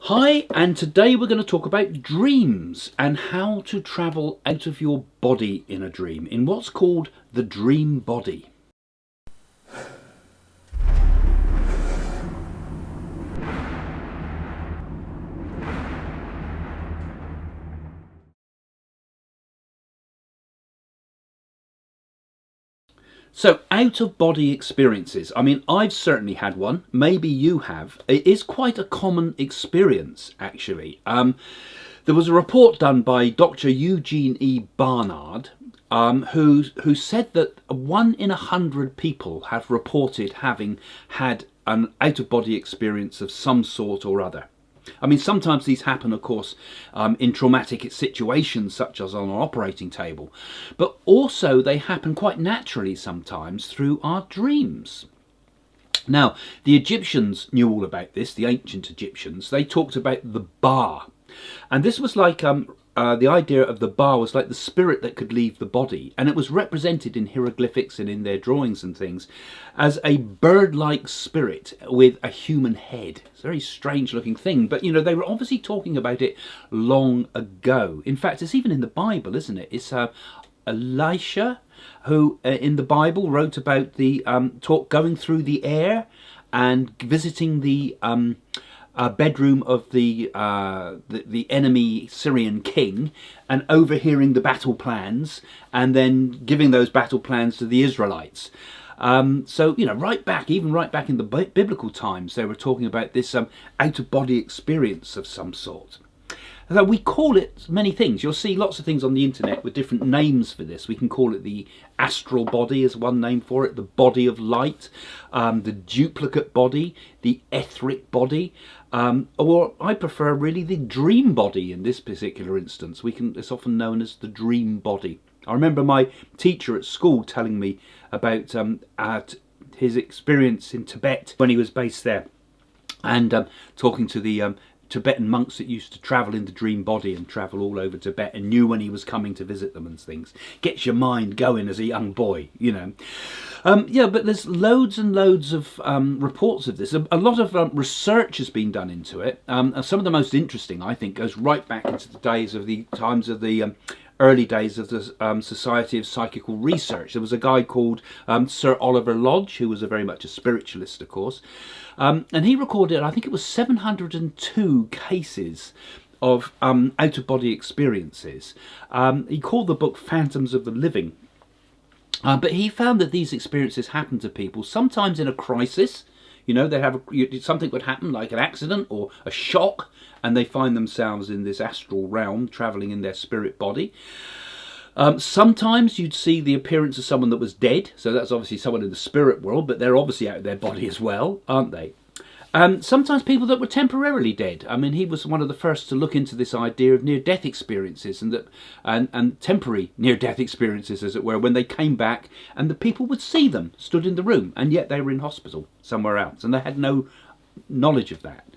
Hi, and today we're going to talk about dreams and how to travel out of your body in a dream, in what's called the dream body. So, out of body experiences. I mean, I've certainly had one. Maybe you have. It is quite a common experience, actually. There was a report done by Dr. Eugene E. Barnard, who said that 1 in 100 people have reported having had an out of body experience of some sort or other. I mean, sometimes these happen, of course, in traumatic situations, such as on an operating table, but also they happen quite naturally sometimes through our dreams. Now, the Egyptians knew all about this, the ancient Egyptians. They talked about the Ba. And this was like the idea of the Ba was like the spirit that could leave the body. And it was represented in hieroglyphics and in their drawings and things as a bird-like spirit with a human head. It's a very strange looking thing. But, you know, they were obviously talking about it long ago. In fact, it's even in the Bible, isn't it? It's Elisha who in the Bible wrote about the going through the air and visiting the bedroom of the enemy Syrian king and overhearing the battle plans and then giving those battle plans to the Israelites. So, you know, right back in the biblical times, they were talking about this out-of-body experience of some sort. So we call it many things. You'll see lots of things on the internet with different names for this. We can call it the astral body as one name for it, the body of light, the duplicate body, the etheric body, or I prefer really the dream body in this particular instance. It's often known as the dream body. I remember my teacher at school telling me about his experience in Tibet when he was based there, and talking to the Tibetan monks that used to travel in the dream body and travel all over Tibet and knew when he was coming to visit them and things. Gets your mind going as a young boy, you know. Yeah, but there's loads and loads of reports of this. A lot of research has been done into it. Some of the most interesting, I think, goes right back into the times of the early days of the Society of Psychical Research. There was a guy called Sir Oliver Lodge, who was very much a spiritualist, of course, and he recorded, I think it was 702 cases of out-of-body experiences. He called the book Phantoms of the Living. But he found that these experiences happen to people sometimes in a crisis. You know, something would happen, like an accident or a shock, and they find themselves in this astral realm, travelling in their spirit body. Sometimes you'd see the appearance of someone that was dead, so that's obviously someone in the spirit world, but they're obviously out of their body as well, aren't they? Sometimes people that were temporarily dead. I mean, he was one of the first to look into this idea of near-death experiences and temporary near-death experiences, as it were, when they came back and the people would see them stood in the room, and yet they were in hospital somewhere else, and they had no knowledge of that.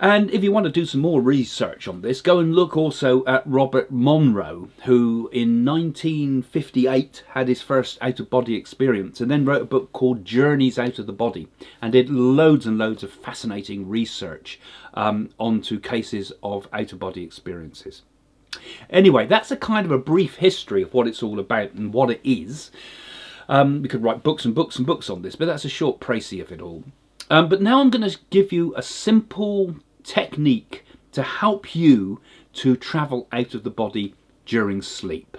And if you want to do some more research on this, go and look also at Robert Monroe, who in 1958 had his first out-of-body experience and then wrote a book called Journeys Out of the Body and did loads and loads of fascinating research onto cases of out-of-body experiences. Anyway, that's a kind of a brief history of what it's all about and what it is. We could write books and books and books on this, but that's a short précis of it all. But now I'm going to give you a simple technique to help you to travel out of the body during sleep.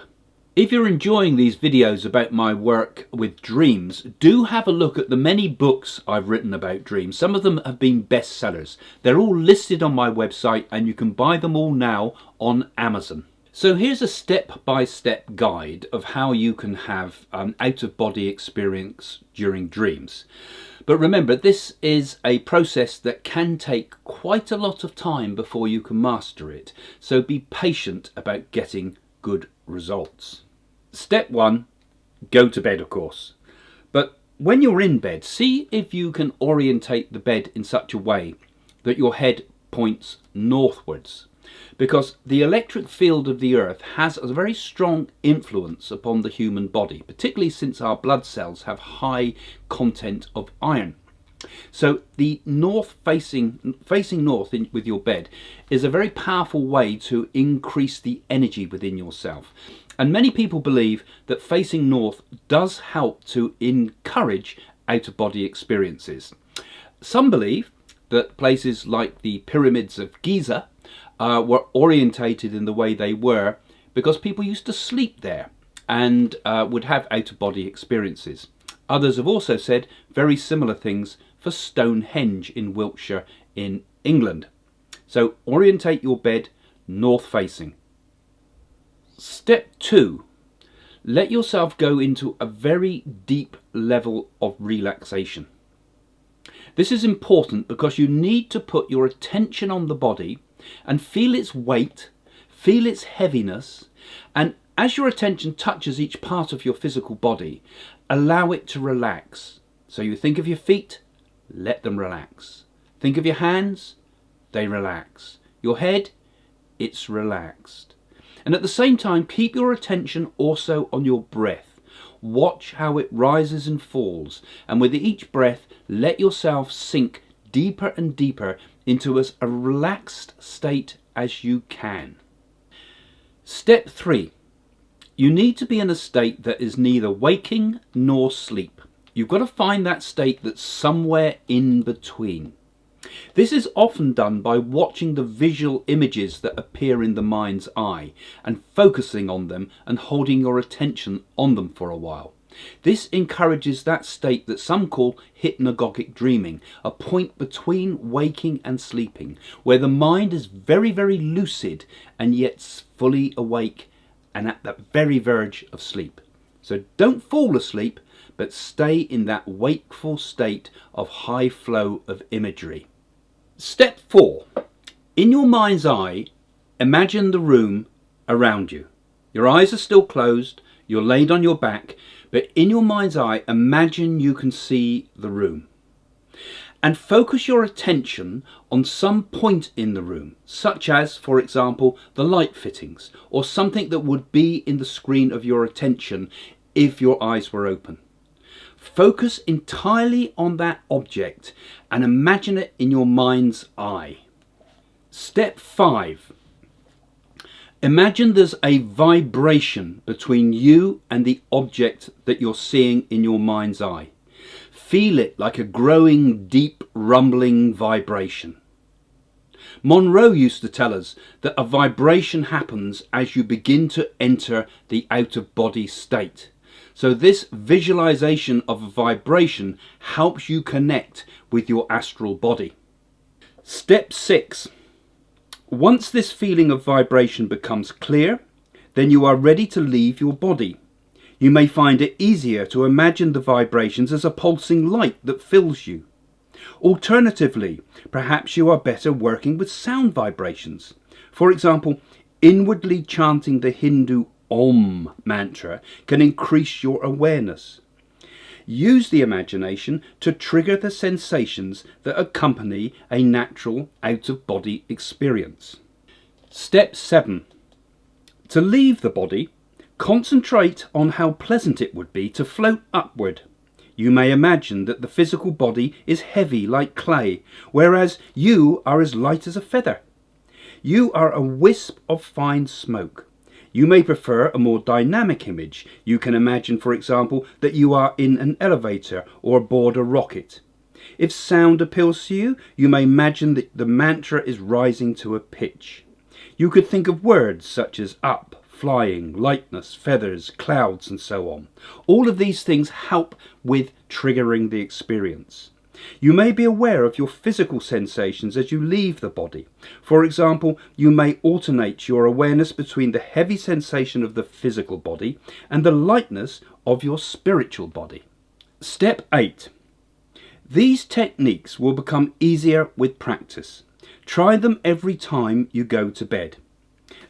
If you're enjoying these videos about my work with dreams, do have a look at the many books I've written about dreams. Some of them have been bestsellers. They're all listed on my website and you can buy them all now on Amazon. So here's a step-by-step guide of how you can have an out-of-body experience during dreams. But remember, this is a process that can take quite a lot of time before you can master it. So be patient about getting good results. Step 1, go to bed, of course. But when you're in bed, see if you can orientate the bed in such a way that your head points northwards. Because the electric field of the earth has a very strong influence upon the human body, particularly since our blood cells have high content of iron. So the facing north with your bed is a very powerful way to increase the energy within yourself. And many people believe that facing north does help to encourage out-of-body experiences. Some believe that places like the pyramids of Giza were orientated in the way they were because people used to sleep there and would have out-of-body experiences. Others have also said very similar things for Stonehenge in Wiltshire in England. So orientate your bed north facing. Step 2. Let yourself go into a very deep level of relaxation. This is important because you need to put your attention on the body and feel its weight, feel its heaviness, and as your attention touches each part of your physical body, allow it to relax. So you think of your feet, let them relax. Think of your hands, they relax. Your head, it's relaxed. And at the same time, keep your attention also on your breath. Watch how it rises and falls, and with each breath, let yourself sink deeper and deeper into as a relaxed state as you can. Step 3. You need to be in a state that is neither waking nor sleep. You've got to find that state that's somewhere in between. This is often done by watching the visual images that appear in the mind's eye and focusing on them and holding your attention on them for a while. This encourages that state that some call hypnagogic dreaming, a point between waking and sleeping, where the mind is very, very lucid and yet fully awake and at the very verge of sleep. So don't fall asleep, but stay in that wakeful state of high flow of imagery. Step 4. In your mind's eye, imagine the room around you. Your eyes are still closed, you're laid on your back, but in your mind's eye, imagine you can see the room. And focus your attention on some point in the room, such as, for example, the light fittings, or something that would be in the screen of your attention if your eyes were open. Focus entirely on that object and imagine it in your mind's eye. Step 5. Imagine there's a vibration between you and the object that you're seeing in your mind's eye. Feel it like a growing, deep, rumbling vibration. Monroe used to tell us that a vibration happens as you begin to enter the out-of-body state. So this visualization of a vibration helps you connect with your astral body. Step 6. Once this feeling of vibration becomes clear, then you are ready to leave your body. You may find it easier to imagine the vibrations as a pulsing light that fills you. Alternatively, perhaps you are better working with sound vibrations. For example, inwardly chanting the Hindu Om mantra can increase your awareness. Use the imagination to trigger the sensations that accompany a natural out-of-body experience. Step 7. To leave the body, concentrate on how pleasant it would be to float upward. You may imagine that the physical body is heavy like clay, whereas you are as light as a feather. You are a wisp of fine smoke. You may prefer a more dynamic image. You can imagine, for example, that you are in an elevator or aboard a rocket. If sound appeals to you, you may imagine that the mantra is rising to a pitch. You could think of words such as up, flying, lightness, feathers, clouds, and so on. All of these things help with triggering the experience. You may be aware of your physical sensations as you leave the body. For example, you may alternate your awareness between the heavy sensation of the physical body and the lightness of your spiritual body. Step 8. These techniques will become easier with practice. Try them every time you go to bed.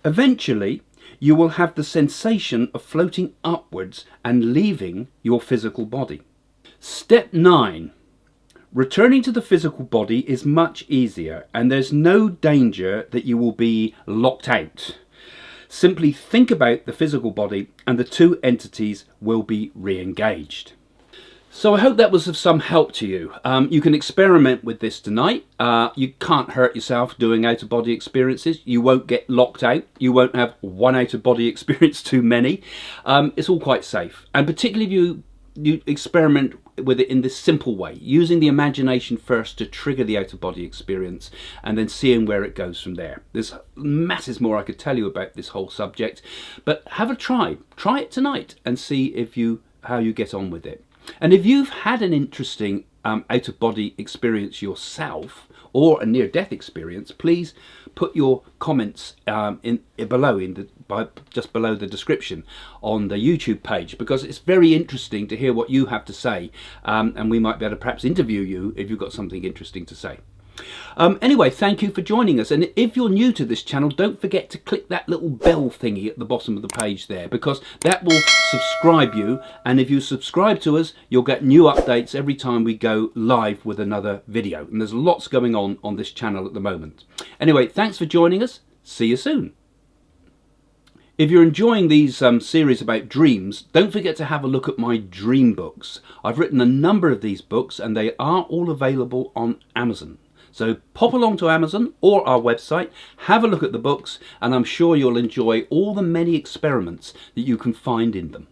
Eventually, you will have the sensation of floating upwards and leaving your physical body. Step 9. Returning to the physical body is much easier, and there's no danger that you will be locked out. Simply think about the physical body and the two entities will be re-engaged. So I hope that was of some help to you. You can experiment with this tonight. You can't hurt yourself doing out-of-body experiences. You won't get locked out. You won't have one out-of-body experience too many. It's all quite safe. And particularly if you experiment with it in this simple way, using the imagination first to trigger the out-of-body experience and then seeing where it goes from there. There's masses more I could tell you about this whole subject, but have a try. Try it tonight and see if how you get on with it. And if you've had an interesting out-of-body experience yourself, or a near-death experience, please put your comments just below the description on the YouTube page, because it's very interesting to hear what you have to say, and we might be able to perhaps interview you if you've got something interesting to say. Anyway, thank you for joining us, and if you're new to this channel, don't forget to click that little bell thingy at the bottom of the page there, because that will subscribe you, and if you subscribe to us, you'll get new updates every time we go live with another video, and there's lots going on this channel at the moment. Anyway, thanks for joining us. See you soon. If you're enjoying these series about dreams, don't forget to have a look at my dream books. I've written a number of these books, and they are all available on Amazon. So pop along to Amazon or our website, have a look at the books, and I'm sure you'll enjoy all the many experiments that you can find in them.